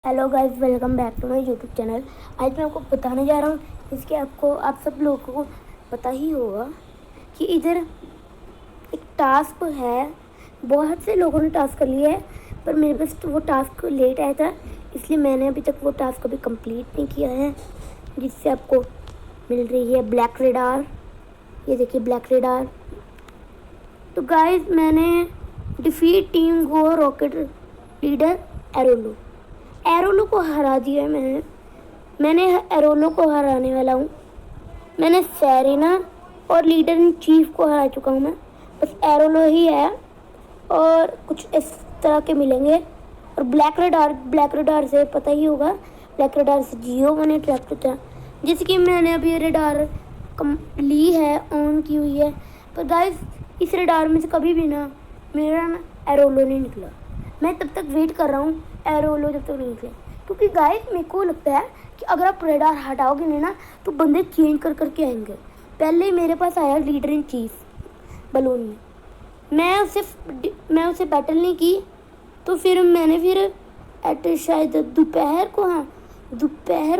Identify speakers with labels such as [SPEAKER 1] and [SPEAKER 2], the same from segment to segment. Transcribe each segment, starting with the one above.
[SPEAKER 1] Hello guys, welcome back to my YouTube channel. आज मैं आपको बताने जा रहा हूँ इसके आप सब लोगों को पता ही होगा कि इधर एक टास्क है। बहुत से लोगों ने टास्क कर लिया है, पर मेरे पास तो वो टास्क लेट आया था, इसलिए मैंने अभी तक वो टास्क कभी कंप्लीट नहीं किया है, जिससे आपको मिल रही है ब्लैक रेडार। ये देखिए ब्लैक रेडार। तो गाइस, मैंने डिफीट टीम गो रॉकेट लीडर एरोलो को हरा दिया है। मैंने एरोलो को हराने वाला हूँ। मैंने सेरेना और लीडर इन चीफ को हरा चुका हूँ। मैं बस एरोलो ही है और कुछ इस तरह के मिलेंगे। और ब्लैक रेडार से पता ही होगा, ब्लैक रेडार से जियो मैंने ट्रैक था, जैसे कि मैंने अभी रेडार ली है, ऑन की हुई है। पर गाइस, इस रेडार में से कभी भी मेरा एरोलो नहीं निकला। मैं तब तक वेट कर रहा हूँ एरोलो जब तक नहीं निकले, क्योंकि गाइस मेरे को लगता है कि अगर आप रेडार हटाओगे नहीं तो बंदे चेंज कर करके आएंगे। पहले ही मेरे पास आया लीडर इन चीफ बलून में। मैं उससे बैटल नहीं की, तो फिर मैंने शायद दोपहर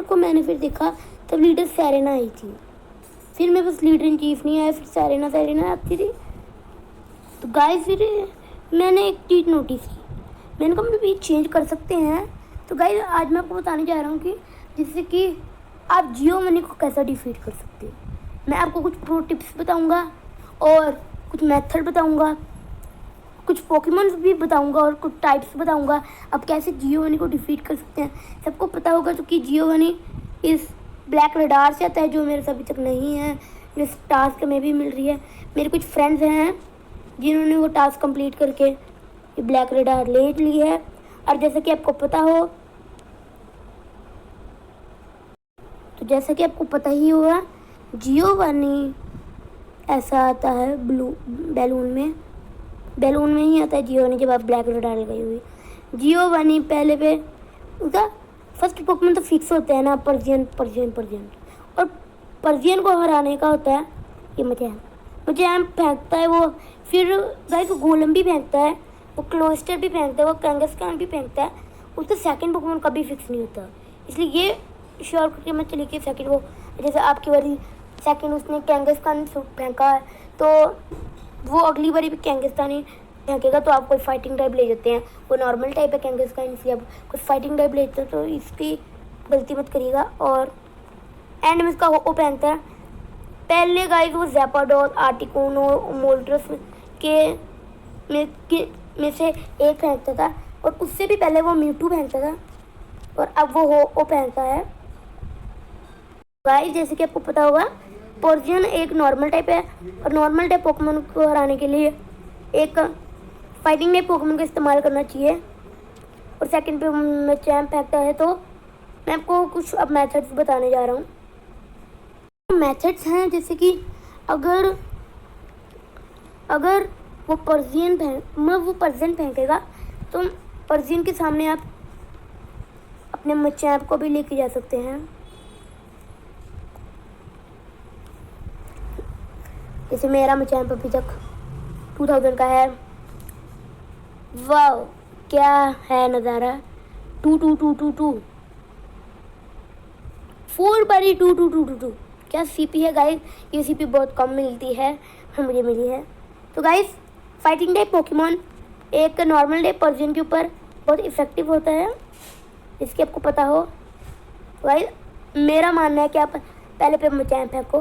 [SPEAKER 1] को मैंने फिर देखा, तब लीडर सेरेना आई थी। फिर मेरे पास लीडर इन चीफ नहीं आया, फिर सेरेना आती थी। तो गाइस, फिर मैंने एक चीज़ नोटिस की, मैंने कहा मतलब ये चेंज कर सकते हैं। तो गाइस, आज मैं आपको बताने जा रहा हूँ कि जिससे कि आप जियो मनी को कैसा डिफीट कर सकते हैं। मैं आपको कुछ प्रो टिप्स बताऊँगा और कुछ मेथड बताऊँगा, कुछ पोकेमॉन्स भी बताऊँगा और कुछ टाइप्स बताऊँगा आप कैसे जियो मनी को डिफीट कर सकते हैं। सबको पता होगा तो कि जियो मनी इस ब्लैक रेडार से आता है, जो मेरे से अभी तक नहीं है। इस टास्क में भी मिल रही है। मेरे कुछ फ्रेंड्स हैं जिन्होंने वो टास्क कंप्लीट करके ये ब्लैक रेडार ले ली है। और जैसा कि आपको पता ही होगा, जियो वानी ऐसा आता है बैलून में ही आता है जियो वानी। जब आप ब्लैक रेडार लगाई हुई जियो वानी, पहले पे उसका फर्स्ट पोकेमॉन तो फिक्स होता है ना, पर्जियन। और पर्जियन को हराने का होता है ये मचैम फेंकता है वो। फिर गाइस, वो गोलम भी फेंकता है, वो क्लोस्टर भी फेंकता है, वो कैंगस्कान भी फेंकता है। उसका सेकंड पोकेमॉन कभी फिक्स नहीं होता, इसलिए ये श्योर करके मैं चली कि सेकंड वो, जैसे आपकी बारी सेकंड उसने कैंगस्कान फेंका है, तो वो अगली बारी भी कैंगस्कान ही फेंकेगा। तो आप कोई फाइटिंग टाइप ले जाते हैं, वो नॉर्मल टाइप है कैंगस्कान, इसलिए आप कोई फाइटिंग टाइप लेते हैं, तो इसकी गलती मत करिएगा। और एंड में इसका वो फेंकता है। पहले गाइस वो ज़ैपाडोर, आर्टिकोन और मोल्ट्रस में से एक फेंकता था, और उससे भी पहले वो म्यूटू फेंकता था, और अब वो फेंकता है। गाइस, जैसे कि आपको पता होगा, पोर्जियन एक नॉर्मल टाइप है, और नॉर्मल टाइप पोकेमॉन को हराने के लिए एक फाइटिंग टाइप पोकेमॉन का इस्तेमाल करना चाहिए। और सेकंड पे मचैम फेंकता है। तो मैं आपको कुछ अब मेथड्स बताने जा रहा हूँ। मेथड्स हैं जैसे कि अगर वो पर्जियन फेंकेगा, तो पर्जियन के सामने आप अपने मचैप को भी लेके जा सकते हैं। जैसे मेरा मचैप अभी तक 2000 का है। वाह, क्या है नज़ारा। 2 4 बारी 2 क्या सीपी है गाइस। ये सीपी बहुत कम मिलती है, मुझे मिली है। तो गाइस, फाइटिंग टाइप पोकेमॉन एक नॉर्मल टाइप पर्जियन के ऊपर बहुत इफेक्टिव होता है, इसके आपको पता हो। गाइस, मेरा मानना है कि आप पहले पे मचैम फेंको,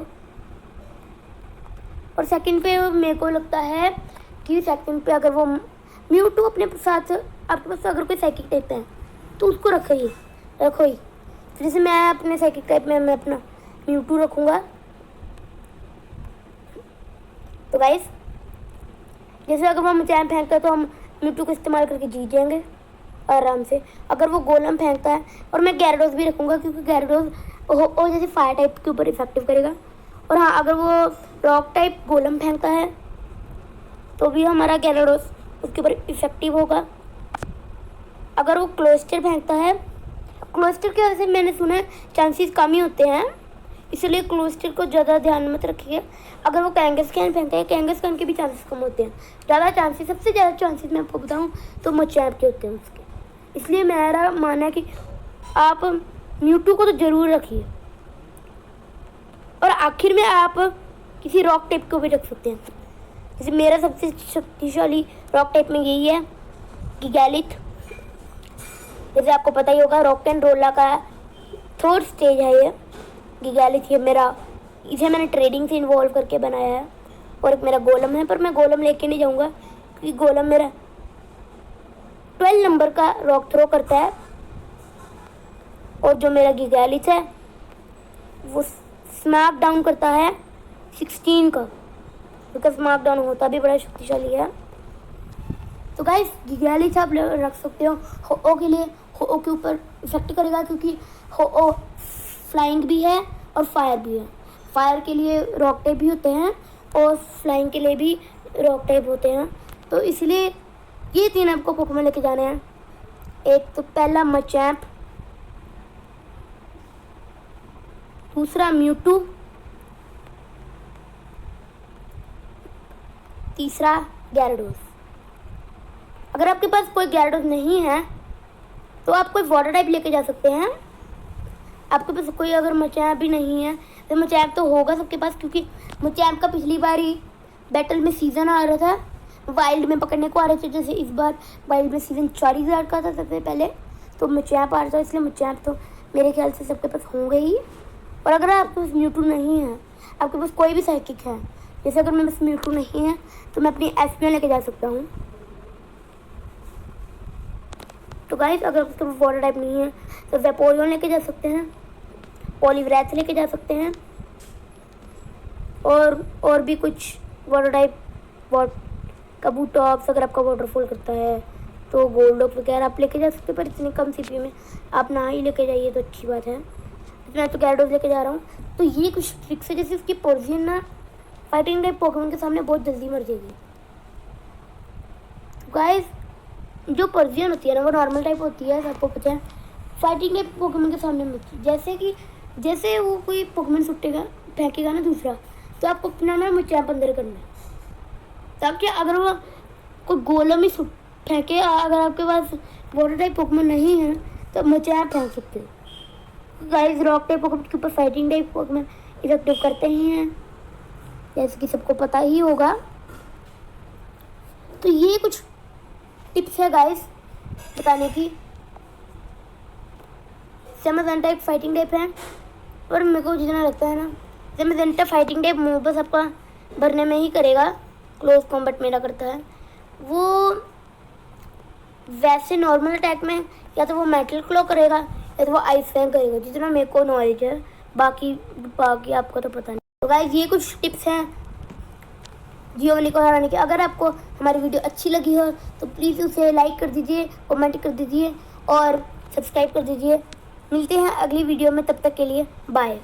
[SPEAKER 1] और सेकंड पे मेरे को लगता है कि सेकंड पे अगर वो म्यूटू अपने साथ, आपके पास अगर कोई साइकिक टाइप है तो उसको रखो ही। जैसे मैं अपने साइकिक टाइप में मैं अपना म्यूटू रखूँगा। तो गाइस, जैसे अगर वो मचैम फेंकता है तो हम म्यूटू को इस्तेमाल करके जीत जाएंगे आराम से। अगर वो गोलम फेंकता है, और मैं गैराडोस भी रखूँगा, क्योंकि गैराडोस वो जैसे फायर टाइप के ऊपर इफेक्टिव करेगा। और हाँ, अगर वो रॉक टाइप गोलम फेंकता है तो भी हमारा गैराडोस उसके ऊपर इफेक्टिव होगा। अगर वो क्लोस्टर फेंकता है, क्लोस्टर के वजह से मैंने सुना है चांसेस कम ही होते हैं, इसलिए क्लोस्टर को ज़्यादा ध्यान मत रखिए। अगर वो कैंगस्कान फेंकता है, कैंगस्कान के भी चांसेस कम होते हैं। सबसे ज़्यादा चांसेस मैं आपको बताऊं तो मचैप के होते हैं उसके। इसलिए मेरा मानना है कि आप म्यूटू को तो ज़रूर रखिए। और आखिर में आप किसी रॉक टाइप को भी रख सकते हैं। जैसे मेरा सबसे शक्तिशाली रॉक टाइप में यही है, गिगालिथ। जैसे आपको पता ही होगा, रॉक एंड रोला का थर्ड स्टेज है ये गिगालिथ। ये मेरा, इसे मैंने ट्रेडिंग से इन्वॉल्व करके बनाया है। और एक मेरा गोलम है, पर मैं गोलम लेके नहीं जाऊँगा क्योंकि गोलम मेरा 12 नंबर का रॉक थ्रो करता है। और जो मेरा गिगालिथ है वो स्मैक डाउन करता है 16 का, क्योंकि स्मैक डाउन होता भी बड़ा शक्तिशाली है। तो गाइस गिगालिथ आप रख सकते हो के लिए। हो के ऊपर इफेक्ट करेगा क्योंकि हो फ्लाइंग भी है और फायर भी है। फायर के लिए रॉक टाइप भी होते हैं और फ्लाइंग के लिए भी रॉक टाइप होते हैं। तो इसलिए ये 3 आपको पोकेमॉन लेके जाने हैं। एक तो पहला मचैम्प, दूसरा म्यूटू, तीसरा gyarados। अगर आपके पास कोई gyarados नहीं है तो आप कोई वाटर टाइप लेके जा सकते हैं। आपके पास कोई अगर मचैम्प भी नहीं है तो मचैम्प तो होगा सबके पास, क्योंकि मचैम्प का पिछली बार ही बैटल में सीज़न आ रहा था, वाइल्ड में पकड़ने को आ रहे थे। जैसे इस बार वाइल्ड में सीज़न 40,000 का था सबसे पहले, तो मचैम्प आ रहा था, इसलिए मचैम्प तो मेरे ख्याल से सबके पास होंगे ही। और अगर आपके पास म्यूटू नहीं है, आपके पास कोई भी साइकिक है, जैसे अगर मेरे पास म्यूटू नहीं है तो मैं अपनी एस्पियन लेके जा सकता हूँ। तो गाइस अगर उसके पास वाटर टाइप नहीं है तो वेपोरियन लेके जा सकते हैं, पॉलीव्रैथ लेके जा सकते हैं, और भी कुछ वाटर टाइप कबूटॉप्स। अगर आपका वाटरफॉल करता है तो गोल्डॉप वगैरह आप लेके जा सकते हैं, पर इतनी कम सीपी में आप ना ही लेके जाइए तो अच्छी बात है। मैं तो gyarados लेके जा रहा हूँ। तो ये कुछ ट्रिक्स है। जैसे उसकी पर्जियन ना फाइटिंग टाइप पोकेमॉन के सामने बहुत जल्दी मर जाएगी। तो गाइस जो पर्जियन होती है ना वो नॉर्मल टाइप होती है, सबको पता है। फाइटिंग टाइप पोकेमॉन के सामने मरती है। जैसे वो कोई पोकेमॉन सुटेगा फेंकेगा ना दूसरा, तो आपको अपना ना मचैम्प अंदर करना है, ताकि अगर वो कोई गोलम ही फेंके, अगर आपके पास वाटर टाइप पोकेमॉन नहीं है तो मचैम्प फेंक सकते हो। गाइस रॉक टाइप पोकेमॉन के ऊपर फाइटिंग टाइप पोकेमॉन इफेक्टिव करते ही हैं, जैसे कि सबको पता ही होगा। तो ये कुछ टिप्स है गाइस बताने की। सेमाजेंटा एक फाइटिंग टाइप है, पर मेरे को जितना लगता है ना, सेमाजेंटा फाइटिंग टाइप मूव बस आपका भरने में ही करेगा। क्लोज कॉम्बैट मेरा करता है वो। वैसे नॉर्मल अटैक में या तो वो मेटल क्लॉ करेगा या तो वो आइस फैंग करेगा, जितना मेरे को नॉलेज है। बाकी आपको तो पता नहीं। तो गाइस ये कुछ टिप्स हैं जियोनी को हराने की। अगर आपको हमारी वीडियो अच्छी लगी हो तो प्लीज़ उसे लाइक कर दीजिए, कमेंट कर दीजिए और सब्सक्राइब कर दीजिए। मिलते हैं अगली वीडियो में, तब तक के लिए बाय।